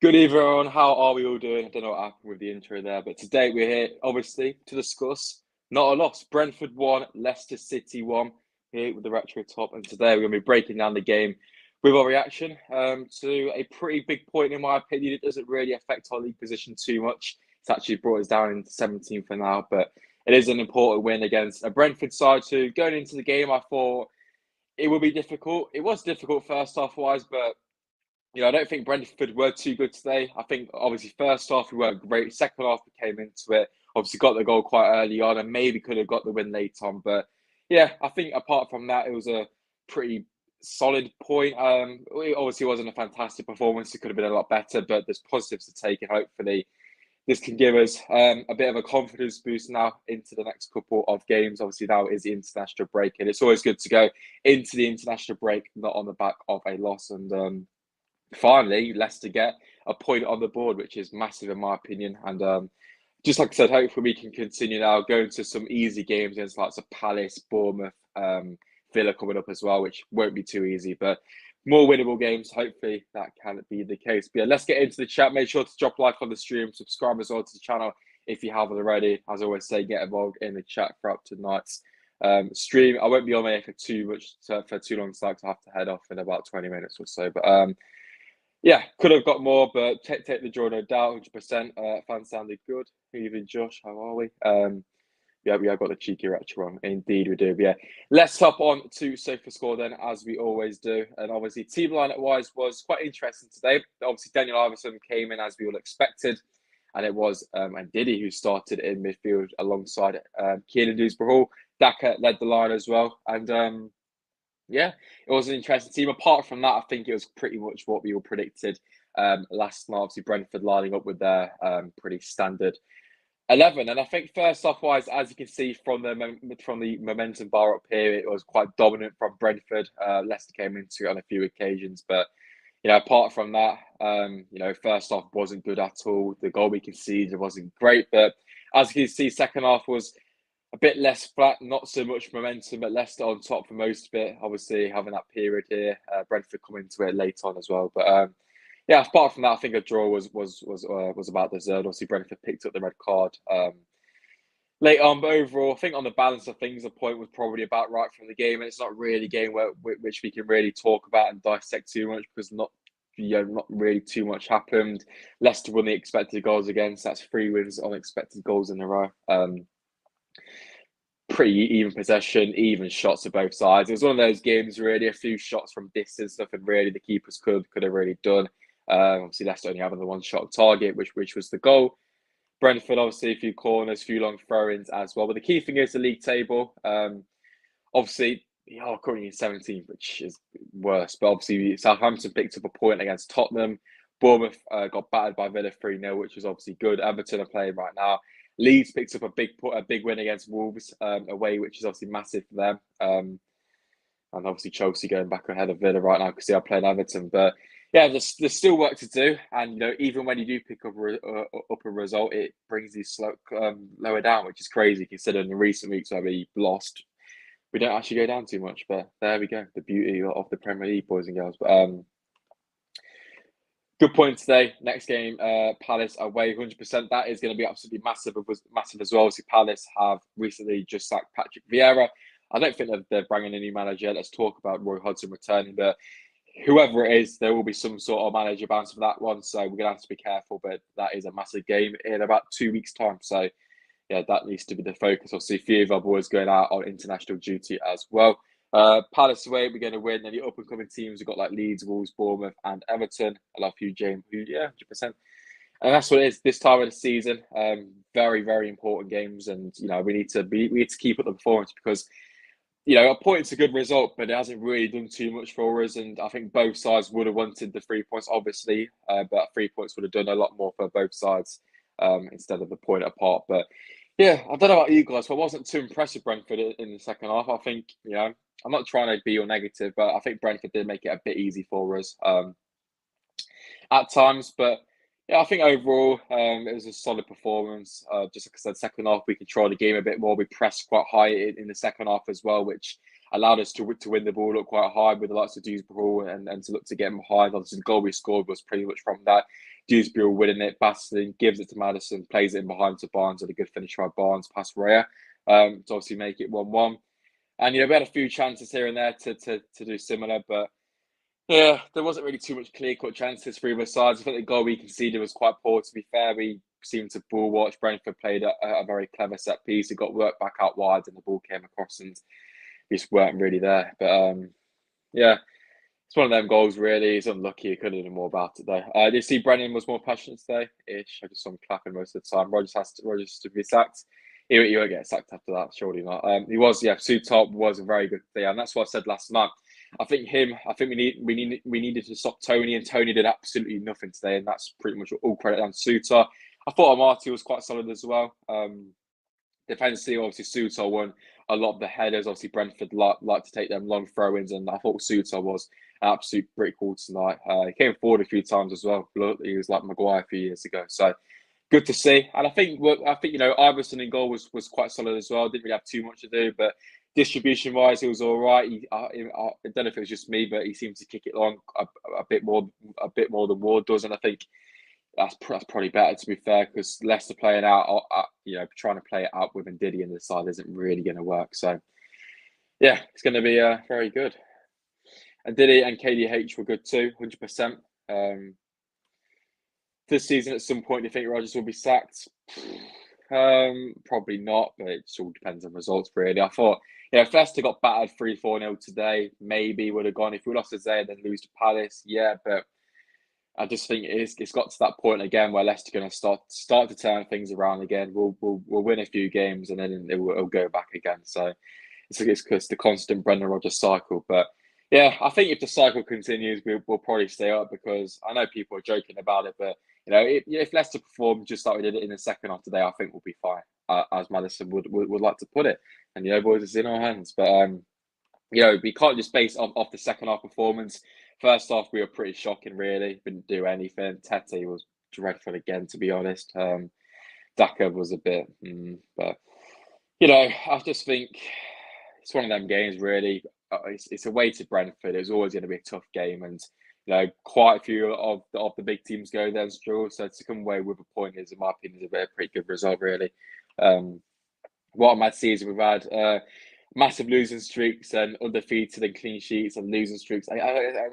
Good evening, everyone. How are we all doing? I don't know what happened with the intro there, but today we're here, obviously, to discuss not a loss. Brentford won, Leicester City won, here with the retro top, and today we're going to be breaking down the game with our reaction to a pretty big point, in my opinion. It doesn't really affect our league position too much. It's actually brought us down into 17th for now, but it is an important win against a Brentford side. So going into the game, I thought it would be difficult. It was difficult first half-wise, but I don't think Brentford were too good today. I think, obviously, first half we weren't great. Second half we came into it. Obviously, got the goal quite early on and maybe could have got the win late on. But, yeah, I think apart from that, it was a pretty solid point. It obviously wasn't a fantastic performance. It could have been a lot better, but there's positives to take. And hopefully this can give us a bit of a confidence boost now into the next couple of games. Obviously, now is the international break. And it's always good to go into the international break, not on the back of a loss. And finally, Leicester get a point on the board, which is massive in my opinion. And just like I said, hopefully we can continue now going to some easy games against like Palace, Bournemouth, Villa coming up as well, which won't be too easy, but more winnable games. Hopefully that can be the case. But yeah, let's get into the chat. Make sure to drop a like on the stream, subscribe as well to the channel if you haven't already. As I always say, get involved in the chat throughout tonight's stream. I won't be on there for too long, so I have to head off in about 20 minutes or so. But yeah, could have got more, but take the draw, no doubt, 100%. Fans sounded good. Even Josh, how are we? Yeah, we have got the cheeky retro on. Indeed, we do. But yeah, let's hop on to Sofa Score then, as we always do. And obviously, team lineup-wise was quite interesting today. Obviously, Daniel Iverson came in as we all expected. And it was Ndidi who started in midfield alongside Kieran Dewsbury-Hall. Daka led the line as well. And yeah, it was an interesting team. Apart from that, I think it was pretty much what we all predicted last night. Obviously, Brentford lining up with their pretty standard 11. And I think first off wise, as you can see from the momentum bar up here, it was quite dominant from Brentford. Leicester came into it on a few occasions, but apart from that, first half wasn't good at all. The goal we conceded wasn't great, but as you can see, second half was a bit less flat, not so much momentum, but Leicester on top for most of it. Obviously, having that period here, Brentford coming into it late on as well. But yeah, apart from that, I think a draw was about deserved. Obviously, Brentford picked up the red card late on, but overall, I think on the balance of things, the point was probably about right from the game. And it's not really a game which we can really talk about and dissect too much because not really too much happened. Leicester won the expected goals against. That's 3 wins, unexpected goals in a row. Pretty even possession, even shots of both sides. It was one of those games, really, a few shots from distance, nothing really the keepers could have really done. Obviously, Leicester only having the one shot on target, which was the goal. Brentford, obviously, a few corners, a few long throw-ins as well. But the key thing is the league table. Obviously, currently in 17th, which is worse. But obviously, Southampton picked up a point against Tottenham. Bournemouth got battered by Villa 3-0, which was obviously good. Everton are playing right now. Leeds picks up a big win against Wolves away, which is obviously massive for them. And obviously Chelsea going back ahead of Villa right now because they are playing Everton. But yeah, there's still work to do. And even when you do pick up a result, it brings you lower down, which is crazy considering the recent weeks where we lost. We don't actually go down too much, but there we go. The beauty of the Premier League, boys and girls. But good point today. Next game, Palace away, 100%. That is going to be absolutely massive as well. See, Palace have recently just sacked Patrick Vieira. I don't think they're bringing a new manager. Let's talk about Roy Hodgson returning, but whoever it is, there will be some sort of manager bounce for that one. So we're going to have to be careful, but that is a massive game in about 2 weeks' time. So yeah, that needs to be the focus. Obviously, a few of our boys going out on international duty as well. Palace away, we're going to win. And the up-and-coming teams, we've got like Leeds, Wolves, Bournemouth, and Everton. I love you, James. Yeah, 100%. And that's what it is this time of the season. Very, very important games, and we need to keep up the performance because a point's a good result, but it hasn't really done too much for us. And I think both sides would have wanted the 3 points, obviously, but 3 points would have done a lot more for both sides instead of the point apart. But yeah, I don't know about you guys, but I wasn't too impressed with Brentford in the second half. I think, I'm not trying to be all negative, but I think Brentford did make it a bit easy for us at times. But yeah, I think overall it was a solid performance. Just like I said, second half we controlled the game a bit more. We pressed quite high in the second half as well, which allowed us to win the ball up quite high with the likes of Dewsbury and to look to get him behind. Obviously, the goal we scored was pretty much from that. Dewsbury winning it, Baston gives it to Maddison, plays it in behind to Barnes, and a good finish by Barnes past Raya to obviously make it 1-1. And, we had a few chances here and there to do similar, but yeah, there wasn't really too much clear-cut chances for either sides. I think the goal we conceded was quite poor, to be fair. We seemed to ball watch. Brentford played a very clever set piece. It got worked back out wide and the ball came across and we just weren't really there. But yeah, it's one of them goals, really. He's unlucky. He could have done more about it, though. Did you see Brennan was more passionate today-ish? I just saw him clapping most of the time. Rogers to be sacked. He won't get sacked after that, surely not. He was, Soutop was a very good player, and that's what I said last night. I think we needed to stop Tony, and Tony did absolutely nothing today, and that's pretty much all credit down to Suter. I thought Amati was quite solid as well. Defensively, obviously, Suter won a lot of the headers. Obviously, Brentford like to take them long throw-ins, and I thought Suter was an absolute brick wall tonight. He came forward a few times as well. He was like Maguire a few years ago, so good to see. And I think Iverson in goal was quite solid as well. Didn't really have too much to do, but distribution wise, he was all right. I don't know if it was just me, but he seemed to kick it long a bit more than Ward does, and I think that's probably better, to be fair, because Leicester playing out, trying to play it out with Ndidi in the side isn't really going to work. So yeah, it's going to be very good. And Ndidi and KDH were good too, 100%. This season, at some point, do you think Rodgers will be sacked? Probably not, but it all depends on results, really. I thought, if Leicester got battered 3-4-0 today, maybe would have gone. If we lost today and then lose to Palace, yeah, but I just think it's got to that point again where Leicester going to start to turn things around again. We'll win a few games and then it'll go back again. So it's the constant Brendan Rodgers cycle. But yeah, I think if the cycle continues, we'll probably stay up, because I know people are joking about it, but if Leicester perform just like we did it in the second half today, I think we'll be fine, as Maddison would like to put it. And boys, it's in our hands. But we can't just base off the second half performance. First half, we were pretty shocking, really. Didn't do anything. Tete was dreadful again, to be honest. Daka was a bit, but I just think it's one of them games, really. It's away to Brentford. It was always going to be a tough game, and quite a few of the big teams go there and struggle. So to come away with a point is, in my opinion, a pretty good result, really. What a mad season we've had. Massive losing streaks and undefeated and clean sheets and losing streaks. And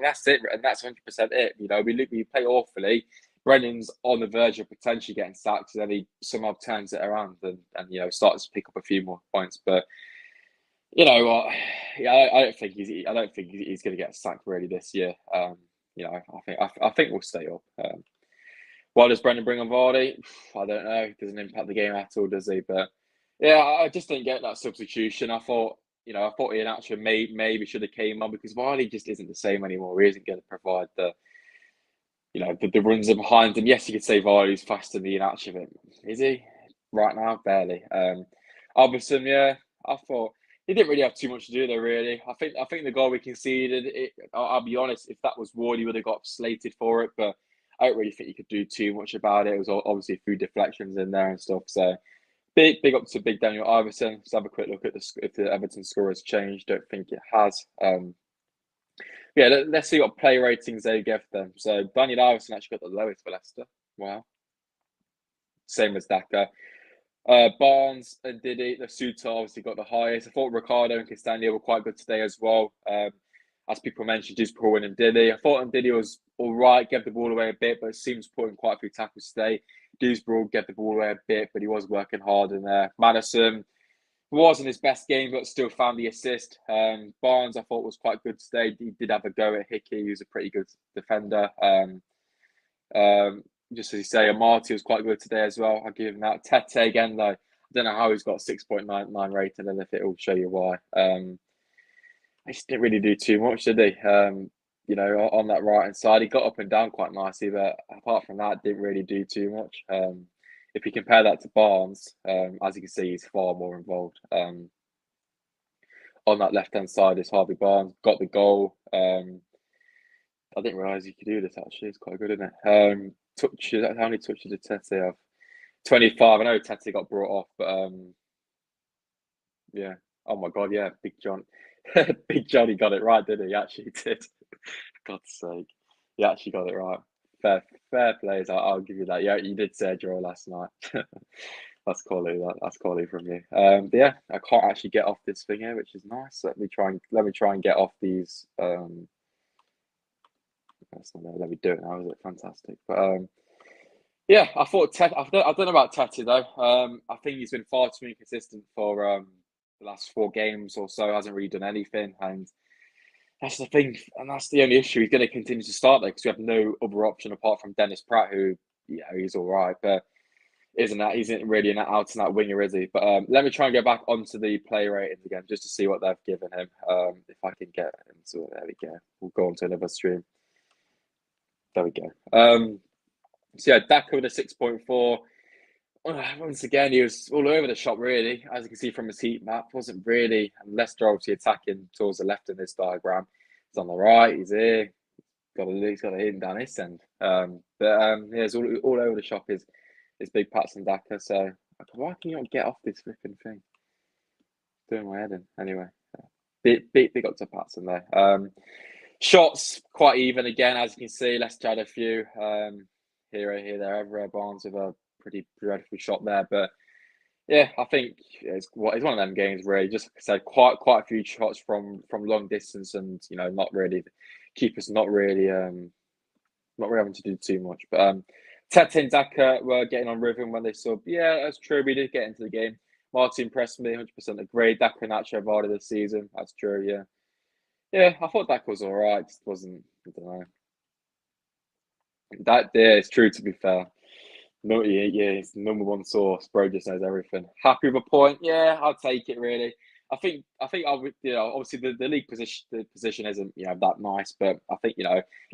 that's it, and that's 100% it. We play awfully. Brennan's on the verge of potentially getting sacked, and then he somehow turns it around and starts to pick up a few more points. But you know what? I don't think he's going to get sacked really this year. I think we'll stay up. Why does Brendan bring on Vardy? I don't know. It doesn't impact the game at all, does he? But yeah, I just didn't get that substitution. I thought Iheanacho maybe should have came on, because Vardy just isn't the same anymore. He isn't going to provide the runs in behind him. Yes, you could say Vardy's faster than Iheanacho, but is he right now? Barely. Albertson, yeah, I thought he didn't really have too much to do there, really. I think the goal we conceded, I'll be honest, if that was Ward, he would have got slated for it, but I don't really think you could do too much about it. It was obviously a few deflections in there and stuff. So big up to Big Daniel Iverson. Let's have a quick look at if the Everton score has changed. Don't think it has. Let's see what play ratings they give them. So Daniel Iverson actually got the lowest for Leicester. Wow. Same as Daka. Barnes and Didi, the Suter obviously got the highest. I thought Ricardo and Castagna were quite good today as well. As people mentioned, Dewsbury and Didi. I thought Didi was all right, gave the ball away a bit, but seems to put in quite a few tackles today. Dewsbury gave the ball away a bit, but he was working hard in there. Maddison wasn't his best game, but still found the assist. Barnes, I thought, was quite good today. He did have a go at Hickey, who's a pretty good defender. Just as you say, Amati was quite good today as well. I'll give him that. Tete again, though. I don't know how he's got 6.99 rating, and if it will show you why. He just didn't really do too much, did he? On that right hand side, he got up and down quite nicely, but apart from that, didn't really do too much. If you compare that to Barnes, as you can see, he's far more involved. On that left hand side is Harvey Barnes, got the goal. I didn't realise you could do this, actually. It's quite good, isn't it? Touches. How many touches did Tete have? 25. I know Tete got brought off, but yeah. Oh my God, yeah, Big John. Big Johnny got it right, didn't he? He actually did. For God's sake, he actually got it right. Fair plays. I'll give you that. Yeah, you did say a draw last night. That's quality. That's quality from you. But yeah, I can't actually get off this thing here, which is nice. Let me try and get off these. That's not there. Let me do it now. Is it fantastic? But yeah, I thought I don't know about Tete though. I think he's been far too inconsistent for the last 4 games or so. Hasn't really done anything, and that's the thing, and that's the only issue. He's going to continue to start there because we have no other option apart from Dennis Pratt, who he's all right, but isn't really an out and out winger, is he? But let me try and go back onto the player ratings again just to see what they've given him. If I can get into it, there we go. We'll go on to another stream. There we go. So yeah, Daka with a 6.4. Once again, he was all over the shop, really. As you can see from his heat map, wasn't really. And Leicester obviously attacking towards the left in this diagram. He's on the right. He's here. He's got a hidden down this end. Yeah, it's all over the shop. Is big Pats and Daka. So why can you not get off this flipping thing? Doing my head in anyway. Big up to Patson there. Shots quite even again, as you can see. Leicester had a few here, there, everywhere. Barnes with a pretty dreadful shot there, but yeah, I think it's one of them games where just like I said, quite a few shots from long distance, and not really keepers not really having to do too much. But Tete and Daka were getting on rhythm when they subbed. Yeah, that's true. We did get into the game. Martin impressed me, 100% agree. Daka and Nacho Vardy this season. That's true. Yeah. Yeah, I thought Daka was all right. Just wasn't. I don't know. It's true. To be fair, no, yeah, it's the number one source. Bro just knows everything. Happy with a point? Yeah, I'll take it. Really, I think I would. Obviously the league position isn't that nice, but I think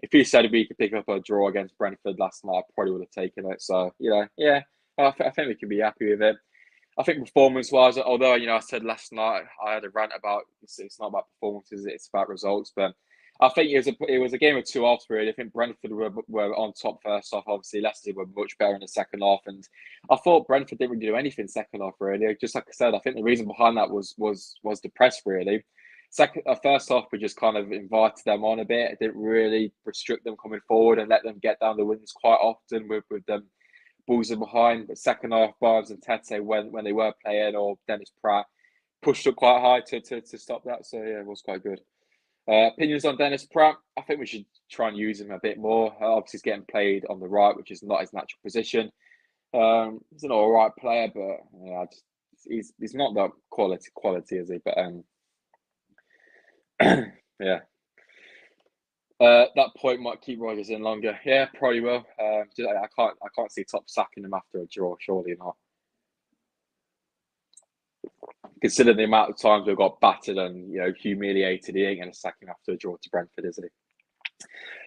if you said we could pick up a draw against Brentford last night, I probably would have taken it. So yeah, I think we can be happy with it. I think performance-wise, although I said last night I had a rant about it's not about performances, it's about results. But I think it was a game of two halves really. I think Brentford were on top first half. Obviously, Leicester were much better in the second half, and I thought Brentford didn't really do anything second half really. Just like I said, I think the reason behind that was the press really. First half, we just kind of invited them on a bit. It didn't really restrict them coming forward and let them get down the wings quite often with them balls are behind. But second half, Barnes and Tete, when they were playing, or Dennis Pratt, pushed up quite high to stop that. So yeah, it was quite good. Opinions on Dennis Pratt? I think we should try and use him a bit more. Obviously, he's getting played on the right, which is not his natural position. He's an all right player, but he's not that quality, is he? But yeah. That point might keep Rodgers in longer. Yeah, probably will. I can't see Top sacking him after a draw. Surely not. Considering the amount of times we've got battered and humiliated, he ain't going to sack him after a draw to Brentford, is he?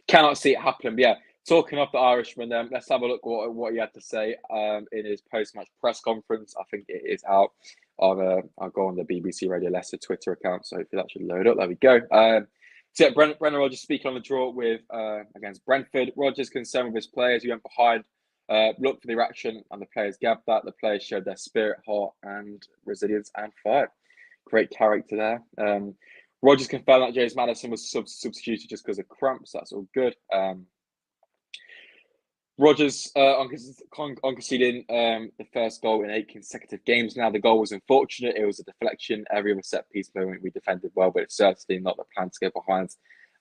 Cannot see it happen. But yeah, talking of the Irishman, let's have a look what he had to say in his post-match press conference. I think it is out. I'll go on the BBC Radio Leicester Twitter account, so hopefully that should load up. There we go. So yeah, Brendan Rodgers speaking on the draw with against Brentford. Rodgers concerned with his players. He went behind, looked for the reaction, and the players gabbed that. The players showed their spirit, heart, and resilience and fight. Great character there. Rodgers confirmed that James Maddison was substituted just because of cramps. That's all good. Rodgers on conceding the first goal in 8 consecutive games. Now, the goal was unfortunate. It was a deflection. Every other set piece moment we defended well, but it's certainly not the plan to go behind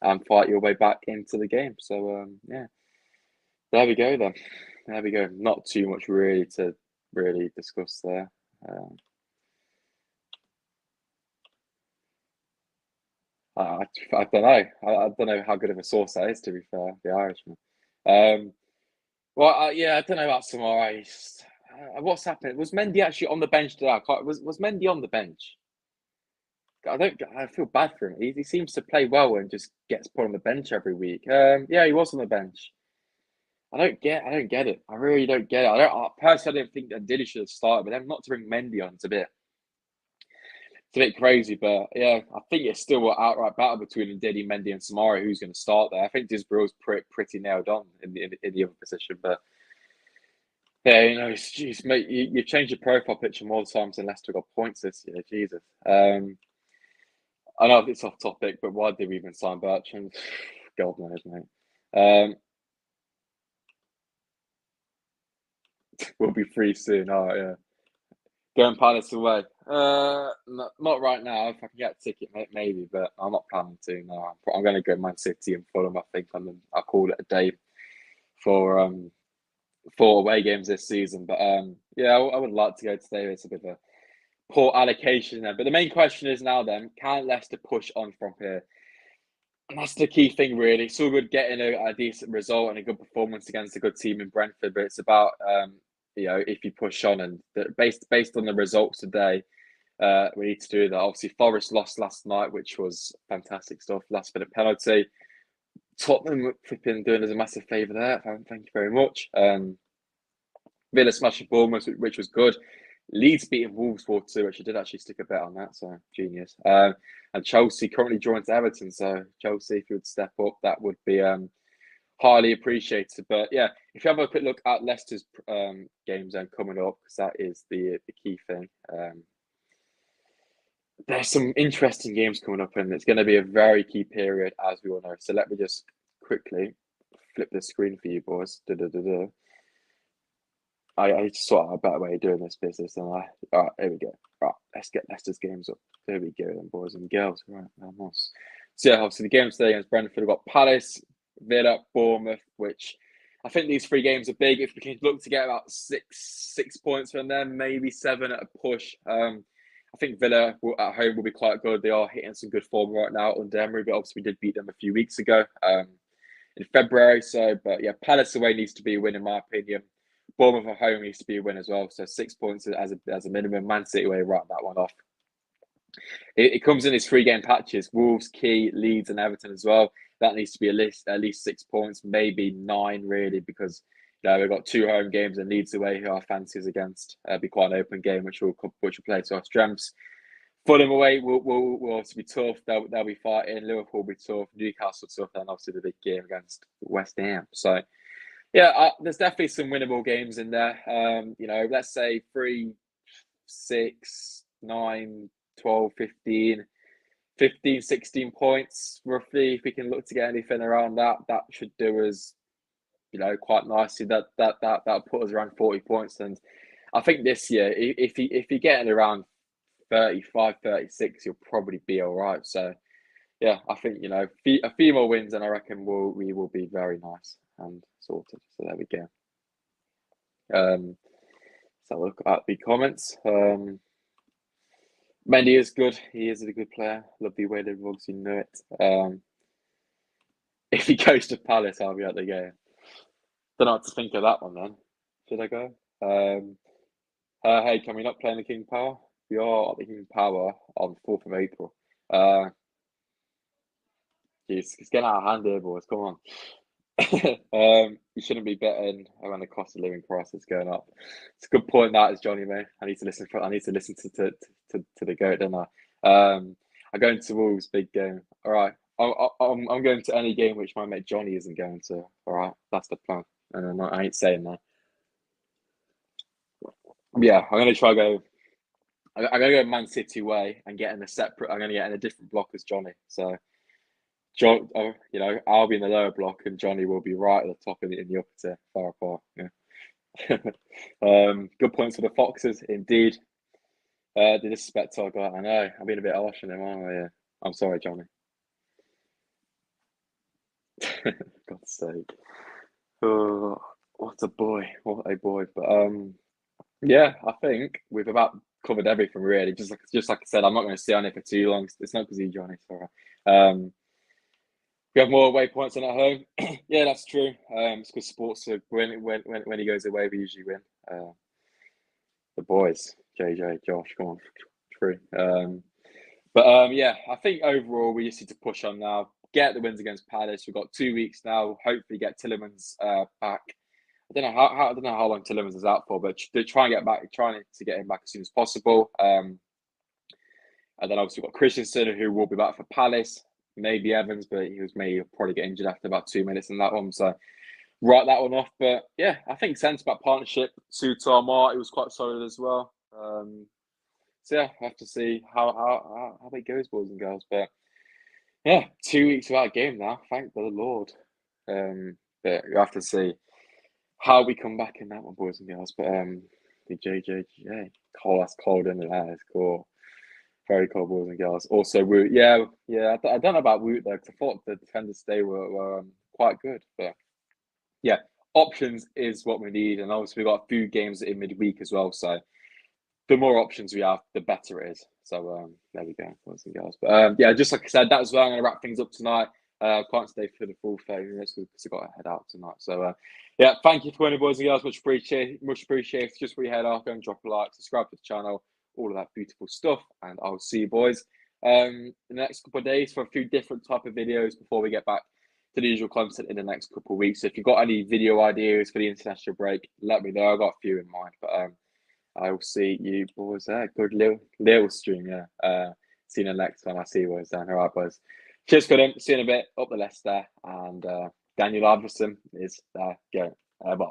and fight your way back into the game. So, yeah, there we go then. There we go. Not too much really to discuss there. I don't know. I don't know how good of a source that is, to be fair, the Irishman. Well, yeah, I don't know about Samara. What's happened? Was Mendy actually on the bench today? Was Mendy on the bench? I feel bad for him. He seems to play well and just gets put on the bench every week. Yeah, he was on the bench. I don't get it. I really don't get it. Personally, I don't think that Diddy should have started, but then not to bring Mendy on, it's a bit crazy. But yeah, I think it's still an outright battle between Diddy, Mendy, and Samara. Who's going to start there? I think Disbrill's pretty nailed on in the other position, but. Yeah, geez, mate, you changed your profile picture more times than Leicester got points this year. Jesus. I know it's off topic, but why did we even sign Bertrand? God knows, mate. Um, we'll be free soon. Oh yeah, going Palace away. Not right now. If I can get a ticket, maybe, but I'm not planning to. No, I'm going to go Man City and Fulham. I think, and then I'll call it a day for 4 away games this season. But yeah, I would like to go today. It's a bit of a poor allocation there. But the main question is now then, can Leicester push on from here? And that's the key thing, really. It's all good getting a decent result and a good performance against a good team in Brentford, but it's about if you push on and based on the results today, we need to do that. Obviously, Forest lost last night, which was fantastic stuff. Last bit of penalty. Tottenham flipping doing us a massive favour there. Thank you very much. Villa smashing Bournemouth, which was good. Leeds beating Wolves 4-2, which I did actually stick a bet on that, so genius. And Chelsea currently drawing to Everton, so Chelsea, if you would step up, that would be highly appreciated. But yeah, if you have a quick look at Leicester's games then coming up, because that is the key thing. There's some interesting games coming up, and it's going to be a very key period, as we all know. So let me just quickly flip the screen for you boys. I need to sort out a better way of doing this business than I. All right, here we go. Right, let's get Leicester's games up. There we go, then, boys and girls. Right, vamos. So, yeah, obviously, the games today against Brentford, we've got Palace, Villa, Bournemouth, which I think these 3 games are big. If we can look to get about six points from them, maybe 7 at a push. I think Villa at home will be quite good. They are hitting some good form right now under Emery, but obviously, we did beat them a few weeks ago in February. So, but yeah, Palace away needs to be a win, in my opinion. Bournemouth at home needs to be a win as well. So 6 points as a minimum. Man City away, write that one off. It comes in its 3-game patches: Wolves, Key, Leeds, and Everton as well. That needs to be at least 6 points, maybe 9 really, because we've got 2 home games and Leeds away, who our fancies against. Be quite an open game, which will play to our strengths. Fulham away will obviously be tough. They'll be fighting. Liverpool will be tough. Newcastle tough, and obviously the big game against West Ham. So. Yeah, there's definitely some winnable games in there. Let's say 3, 6, 9, 12, 15, 16 points roughly. If we can look to get anything around that should do us, quite nicely. That'll put us around 40 points. And I think this year, if you're getting around 35, 36, you'll probably be all right. So yeah, I think a few more wins, and I reckon we will be very nice and sorted. So there we go. So look at the comments. Mendy is good. He is a good player. Love the way the rugs, you know it. If he goes to Palace, I'll be at the game. Don't know what to think of that one then. Should I go? Hey, can we not play in the King Power? We are at the King Power on 4th of April. It's getting out of hand here, boys. Come on. You shouldn't be betting when the cost of living crisis going up. It's a good point, that is, Johnny, mate. I need to listen to the goat, don't I? I'm going to Wolves, big game. All right. I'm going to any game which my mate Johnny isn't going to. All right, that's the plan. And I ain't saying that. Yeah, I'm gonna try go. I'm gonna go Man City way and get in a separate. I'm gonna get in a different block as Johnny. So John, I'll be in the lower block and Johnny will be right at the top in the upper tier, far apart. Yeah. Good points for the Foxes, indeed. The disrespect I got, I know. I'm being a bit harsh on him, aren't I? Yeah. I'm sorry, Johnny. God's sake. Oh, what a boy. What a boy. But yeah, I think we've about covered everything really. Just like I said, I'm not going to stay on it for too long. It's not because you, Johnny. Sorry. We have more away points than at home. Yeah, that's true. It's because SPORTSA, when he goes away, we usually win. The boys, JJ, Josh, come on, true. Yeah, I think overall we just need to push on now. Get the wins against Palace. We've got 2 weeks now. Hopefully, get Tillemans back. I don't know how long Tillemans is out for, but they're trying to get him back as soon as possible. And then obviously we've got Christensen, who will be back for Palace. Maybe Evans, but he'll probably get injured after about 2 minutes in that one. So write that one off. But yeah, I think centre back partnership, Sutar Mar, it was quite solid as well. So yeah, I have to see how it goes, boys and girls. But yeah, 2 weeks without a game now. Thank the Lord. But you have to see how we come back in that one, boys and girls. But the JJJ, cold, that's cold in there. It's cool. Very cold, boys and girls. Also, Woot, yeah. I don't know about Woot though, because I thought the defenders today were quite good. But yeah, options is what we need, and obviously we've got a few games in midweek as well. So the more options we have, the better it is. So there we go, boys and girls. But yeah, just like I said, that was where I'm going to wrap things up tonight. Can't stay for the full 30 minutes because I've got to head out tonight. So yeah, thank you for joining, boys and girls. Much appreciated. Much appreciated. Just before you head off, go and drop a like, subscribe to the channel, all of that beautiful stuff, and I'll see you boys in the next couple of days for a few different type of videos before we get back to the usual content in the next couple of weeks. So if you've got any video ideas for the international break, let me know. I've got a few in mind, but I will see you boys there. Good little stream, yeah. See you next time. I see you boys then. All right, boys. Cheers, good. See you in a bit. Up the Leicester. And Daniel Iverson is there. Go. Bye.